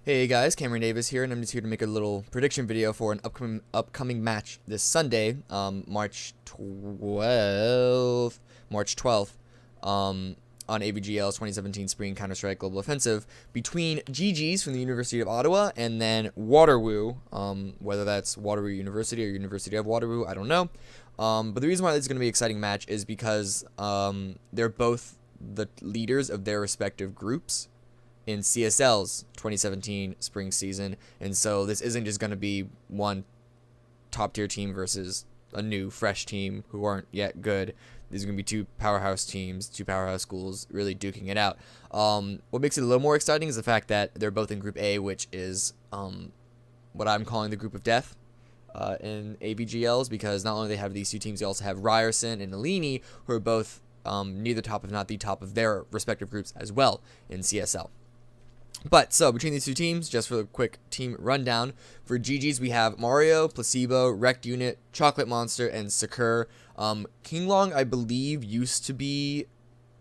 Hey guys, Cameron Davis here, and I'm just here to make a little prediction video for an upcoming match this Sunday, March 12th, on AVGL's 2017 Spring Counter-Strike Global Offensive between GeeGees from the University of Ottawa and then Waterwoo, whether that's Waterwoo University or University of Waterwoo, I don't know. But the reason why this is going to be an exciting match is because they're both the leaders of their respective groups in CSL's 2017 spring season, and so this isn't just going to be one top tier team versus a new fresh team who aren't yet good. These are going to be two powerhouse teams, two powerhouse schools really duking it out. What makes it a little more exciting is the fact that they're both in Group A, which is what I'm calling the group of death in AVGLs, because not only they have these two teams, they also have Ryerson and Nalini, who are both near the top, if not the top, of their respective groups as well in CSL. But, so, between these two teams, just for a quick team rundown, for GeeGees we have Mario, Placebo, Wrecked Unit, Chocolate Monster, and Secure. Kinglong, I believe, used to be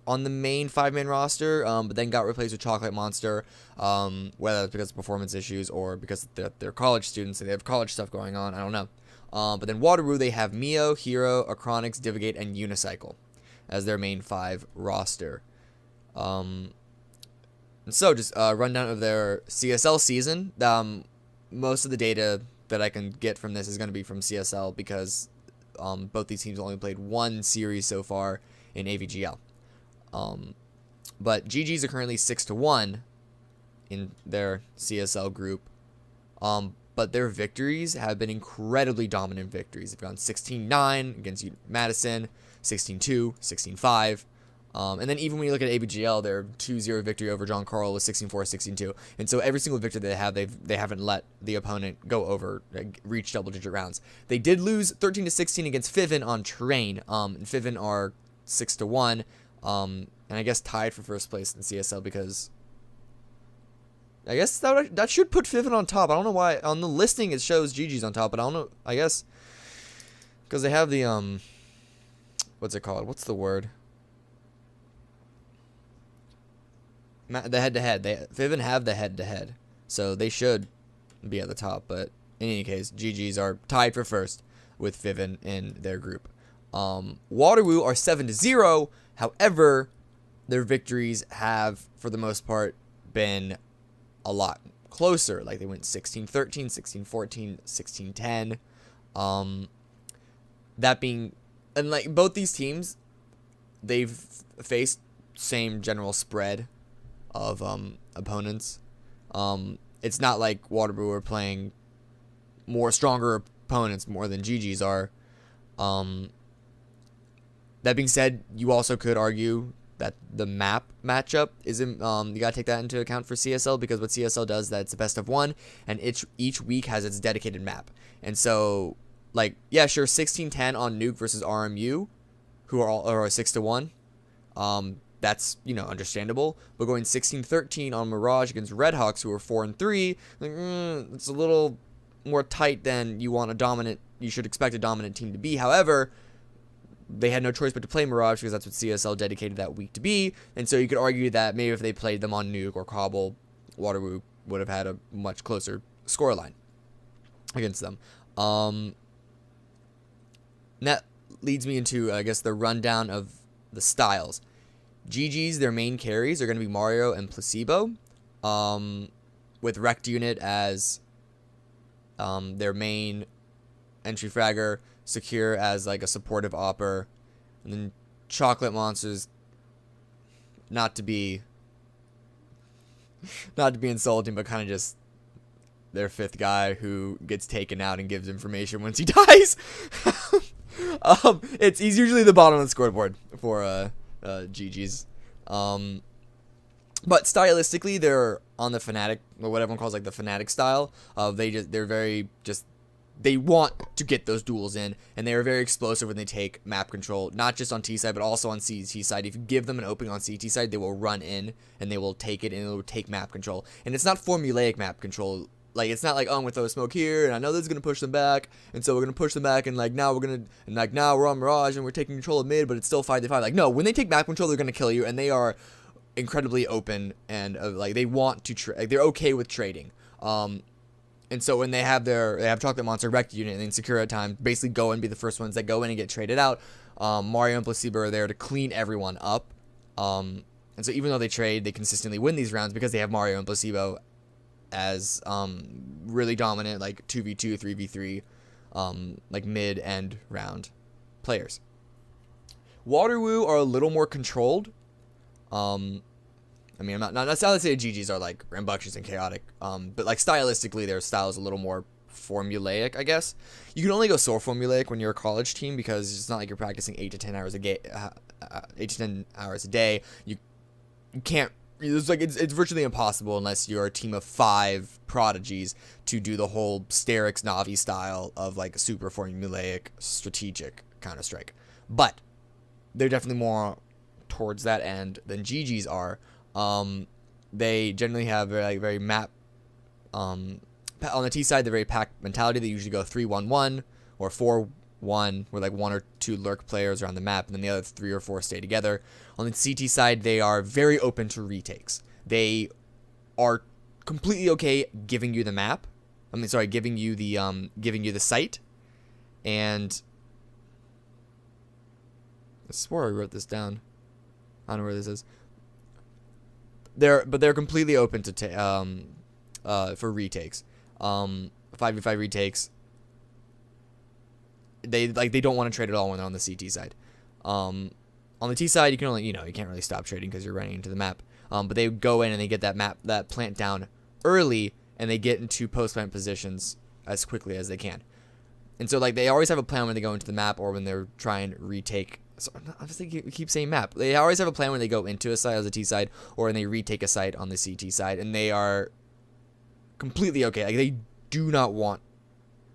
on the main 5-man roster, but then got replaced with Chocolate Monster, whether it's because of performance issues or because they're college students and they have college stuff going on, I don't know. But then Waterwoo, they have Mio, Hero, Acronix, Divigate, and Unicycle as their main 5 roster. So, just a rundown of their CSL season. Most of the data that I can get from this is going to be from CSL because both these teams only played one series so far in AVGL. But GeeGees are currently 6-1 in their CSL group. But their victories have been incredibly dominant victories. They've gone 16-9 against Madison, 16-2, 16-5. And then even when you look at AVGL, their 2-0 victory over John Carl was 16-4, 16-2. And so every single victory they have, they haven't let the opponent go over, reach double-digit rounds. They did lose 13-16 against Fiven on terrain. And Fiven are 6-1, and I guess tied for first place in CSL because I guess that should put Fiven on top. I don't know why on the listing it shows GeeGees on top, but I don't know. I guess because they have the what's it called? What's the word? The head-to-head. Fiven have the head-to-head, so they should be at the top. But in any case, GeeGees are tied for first with Fiven in their group. Waterwoo are 7-0. However, their victories have, for the most part, been a lot closer. Like they went 16-13, 16-14, 16-10. That being, and like both these teams, they've faced same general spread of opponents. It's not like Waterwoo are playing more stronger opponents more than GeeGees are. That being said, you also could argue that the map matchup isn't, you gotta take that into account for CSL, because what CSL does, that's the best of one, and each week has its dedicated map. And so, like, yeah, sure, 16-10 on Nuke versus RMU, who are 6-1. That's, understandable. But going 16-13 on Mirage against Redhawks, who are 4-3, it's a little more tight than you should expect a dominant team to be. However, they had no choice but to play Mirage because that's what CSL dedicated that week to be. And so you could argue that maybe if they played them on Nuke or Cobble, Waterwoo would have had a much closer scoreline against them. That leads me into, I guess, the rundown of the styles. GeeGees, their main carries are going to be Mario and Placebo, with Wrecked Unit as their main entry fragger, Secure as like a supportive opper, and then Chocolate Monsters, not to be insulting, but kind of just their 5th guy who gets taken out and gives information once he dies. He's usually the bottom of the scoreboard for GeeGees. But stylistically, they're on the Fnatic, or what everyone calls like the Fnatic style. They want to get those duels in, and they are very explosive when they take map control, not just on T side, but also on CT side. If you give them an opening on CT side, they will run in, and they will take it, and it will take map control. And it's not formulaic map control. Like, it's not like, oh, I'm going to throw a smoke here, and I know this is going to push them back, and so we're going to push them back, and, now we're on Mirage, and we're taking control of mid, but it's still 5-5. Like, no, when they take map control, they're going to kill you, and they are incredibly open and like they want to like they're okay with trading. And so when they have Chocolate Monster Wrecked Unit and then Sakura Time basically go and be the first ones that go in and get traded out. Mario and Placebo are there to clean everyone up. And so even though they trade, they consistently win these rounds because they have Mario and Placebo as really dominant, like 2v2, 3v3, like mid-end round players. Waterwoo are a little more controlled. I mean, I'm not necessarily saying GeeGees are like rambunctious and chaotic, but like stylistically, their style is a little more formulaic, I guess. You can only go so formulaic when you're a college team because it's not like you're practicing 8 to 10 hours a day. 8 to 10 hours a day. You can't. It's virtually impossible unless you're a team of 5 prodigies to do the whole Sterix Navi style of like super formulaic strategic Counter-Strike. But they're definitely more towards that end than GeeGees are. They generally have very map. On the T side, they're very pack mentality. They usually go 3-1-1 or 4-1, where like 1 or 2 lurk players are on the map, and then the other 3 or 4 stay together. On the CT side, they are very open to retakes. They are completely okay giving you the map. Giving you the site, and I swore I wrote this down. I don't know where this is. They're completely open to for retakes. 5v5 retakes. They don't want to trade at all when they're on the CT side. On the T side, you can only you can't really stop trading because you're running into the map. But they go in and they get that plant down early, and they get into post plant positions as quickly as they can. And so like they always have a plan when they go into the map or when they're trying to retake. So obviously we keep saying map. They always have a plan when they go into a site as a T side or when they retake a site on the CT side, and they are completely okay. Like they do not want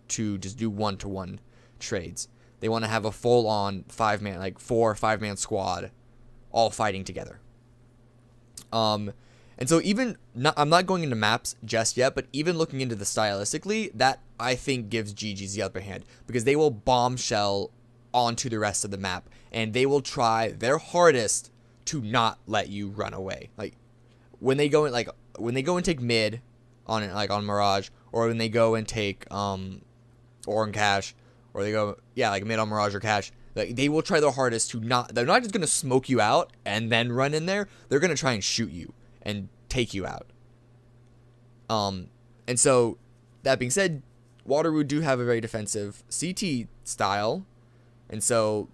to just do 1-to-1 trades. They want to have a full-on 5-man, like 4 or 5-man squad, all fighting together. And so I'm not going into maps just yet, but even looking into the stylistically, that I think gives GeeGees the upper hand because they will bombshell onto the rest of the map, and they will try their hardest to not let you run away. Like when they go and take mid on Mirage, or when they go and take or in Cash, or they go like mid on Mirage or Cash, like they will try their hardest to not. They're not just gonna smoke you out and then run in there. They're gonna try and shoot you and take you out. And so that being said, Waterwoo do have a very defensive CT style. And so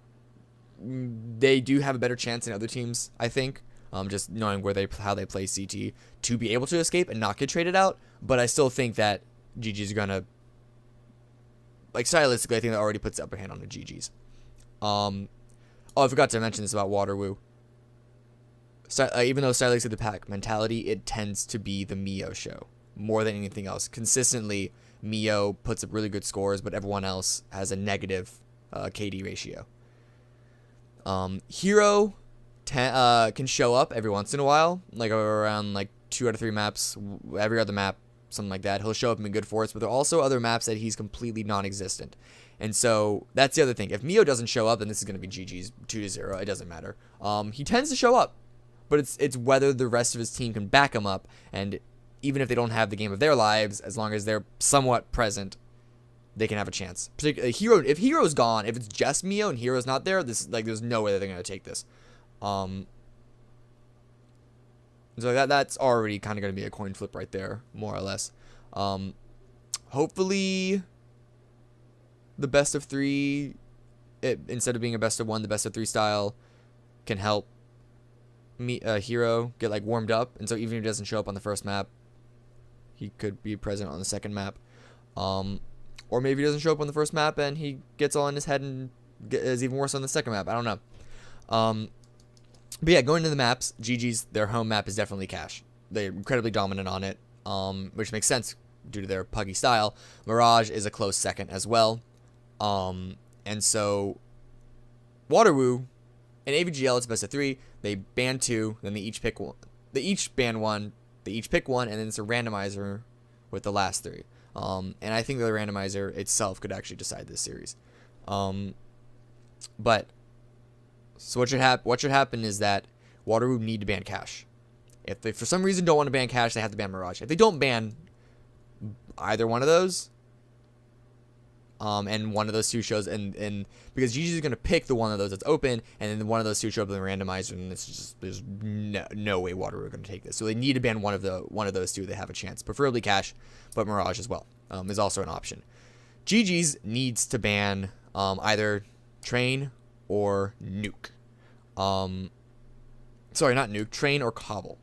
they do have a better chance than other teams, I think, just knowing how they play CT to be able to escape and not get traded out. But I still think that GeeGees are going to, like stylistically, I think that already puts the upper hand on the GeeGees. I forgot to mention this about Waterwoo. Even though stylistically the pack mentality, it tends to be the Mio show more than anything else. Consistently, Mio puts up really good scores, but everyone else has a negative KD ratio. Hero can show up every once in a while, like around like 2 out of 3 maps, every other map, something like that. He'll show up in good force, but there are also other maps that he's completely non-existent. And so that's the other thing. If Mio doesn't show up, then this is going to be GeeGees 2-0. It doesn't matter. He tends to show up, but it's whether the rest of his team can back him up, and even if they don't have the game of their lives, as long as they're somewhat present, they can have a chance. Particularly if Hero's gone, if it's just Mio and Hero's not there, there's no way that they're gonna take this. So that's already kind of gonna be a coin flip right there, more or less. Hopefully, the best of 3, instead of being a best of 1, the best of 3 style can help Hero get like warmed up, and so even if he doesn't show up on the first map, he could be present on the second map. Or maybe he doesn't show up on the first map and he gets all in his head and is even worse on the second map. I don't know. But yeah, going to the maps, GeeGees, their home map is definitely Cash. They're incredibly dominant on it, which makes sense due to their puggy style. Mirage is a close second as well. And so Waterwoo and AVGL, it's best of 3. They ban 2, then they each pick 1. They each ban 1, they each pick 1, and then it's a randomizer with the last 3. And I think the randomizer itself could actually decide this series. But so what should happen is that Waterwoo need to ban Cash. If they for some reason don't want to ban Cash, they have to ban Mirage. If they don't ban either one of those, and one of those two shows, and because GeeGees is going to pick the one of those that's open, and then one of those two show up in the randomizer, and it's just there's no way Waterwoo are going to take this. So they need to ban one of those two. They have a chance, preferably Cash, but Mirage as well is also an option. GeeGees needs to ban either Train or Nuke. Sorry, not Nuke, Train or Cobble.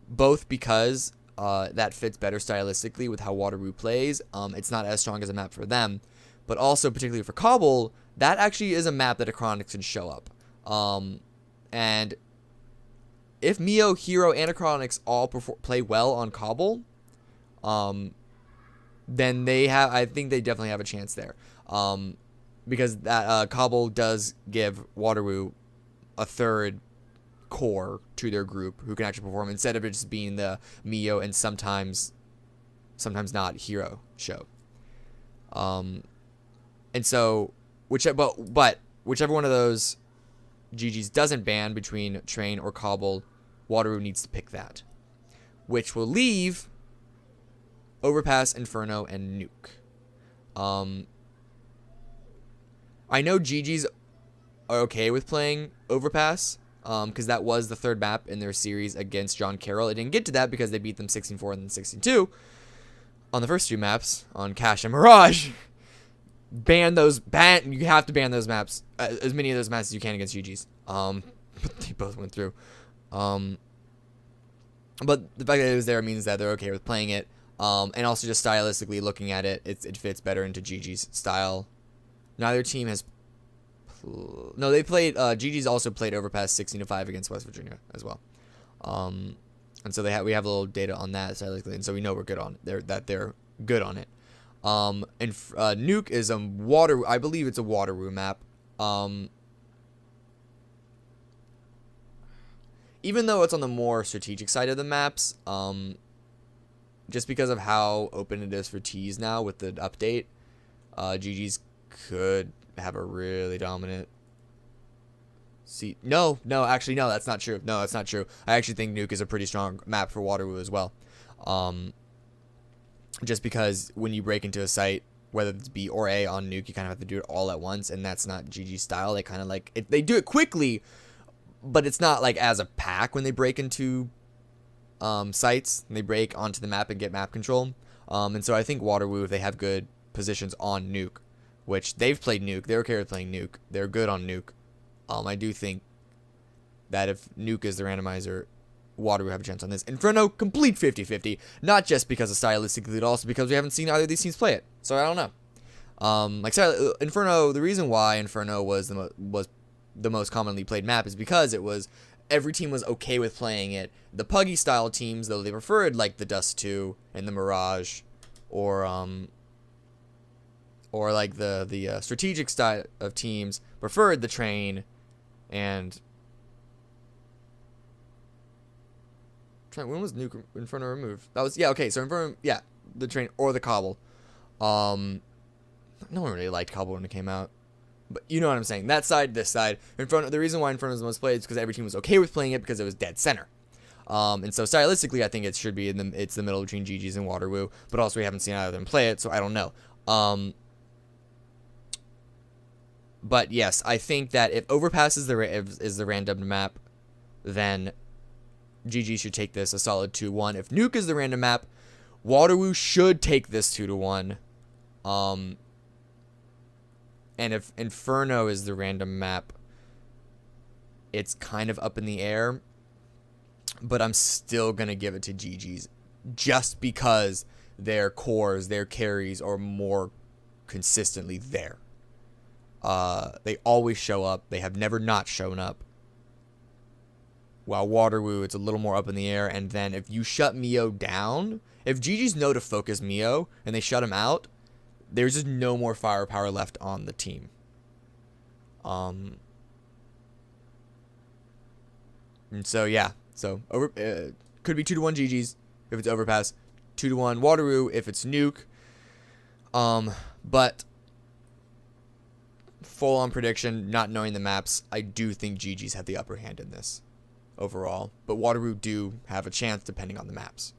Both because that fits better stylistically with how Waterwoo plays. It's not as strong as a map for them, but also particularly for Cobble, that actually is a map that Acronics can show up. And if Mio, Hero, and Acronics all play well on Cobble, then I think they definitely have a chance there. Because that Cobble does give Waterwoo a third core to their group who can actually perform instead of it just being the Mio and sometimes not Hero show. And so whichever one of those GeeGees doesn't ban between Train or Cobble, Waterwoo needs to pick that, which will leave Overpass, Inferno, and Nuke. I know GeeGees are okay with playing Overpass, because that was the third map in their series against John Carroll. It didn't get to that because they beat them 16-4 and then 16-2 on the first two maps on Cash and Mirage. You have to ban those maps, as many of those maps as you can against GeeGees. But they both went through. But the fact that it was there means that they're okay with playing it. And also just stylistically looking at it, it fits better into GeeGees' style. Neither team has. No, they played. GeeGees also played Overpass 16-5 against West Virginia as well. And so we have a little data on that stylistically, and so we know we're good on it. They're good on it. And Nuke is a I believe it's a Waterwoo map. Even though it's on the more strategic side of the maps, just because of how open it is for T's now with the update, GeeGees could have a really dominant No, actually, no, that's not true. No, that's not true. I actually think Nuke is a pretty strong map for Waterwoo as well. Just because when you break into a site, whether it's B or A on Nuke, you kind of have to do it all at once, and that's not GeeGees style. They kind of like it. They do it quickly, but it's not like as a pack when they break into sites and they break onto the map and get map control. And so I think Waterwoo, if they have good positions on Nuke, which they've played Nuke, they're okay with playing Nuke, they're good on Nuke. I do think that if Nuke is the randomizer, Waterwoo have a chance on this. Inferno, complete 50-50, not just because of stylistically, but also because we haven't seen either of these teams play it. So I don't know. Inferno, the reason why Inferno was the most commonly played map is because it was every team was okay with playing it. The Puggy style teams, though, they preferred like the Dust 2 and the Mirage, or like the strategic style of teams preferred the Train and when was Nuke Inferno removed? That was okay. So Inferno, the Train or the Cobble. No one really liked Cobble when it came out, but you know what I'm saying. That side, this side, Inferno. The reason why Inferno is the most played is because every team was okay with playing it because it was dead center. And so stylistically, I think it should be it's the middle between GeeGees and Waterwoo, but also we haven't seen either of them play it, so I don't know. But yes, I think that if Overpass is the random map, then GeeGees should take this a solid 2-1. If Nuke is the random map, Waterwoo should take this 2-1. And if Inferno is the random map, it's kind of up in the air. But I'm still going to give it to GeeGees just because their cores, their carries are more consistently there. They always show up. They have never not shown up. While Waterwoo, it's a little more up in the air. And then if you shut Mio down, if GeeGees know to focus Mio and they shut him out, there's just no more firepower left on the team. And so yeah, so could be 2-1 GeeGees if it's Overpass, 2-1 Waterwoo if it's Nuke. But full on prediction, not knowing the maps, I do think GeeGees have the upper hand in this overall, but Waterwoo do have a chance depending on the maps.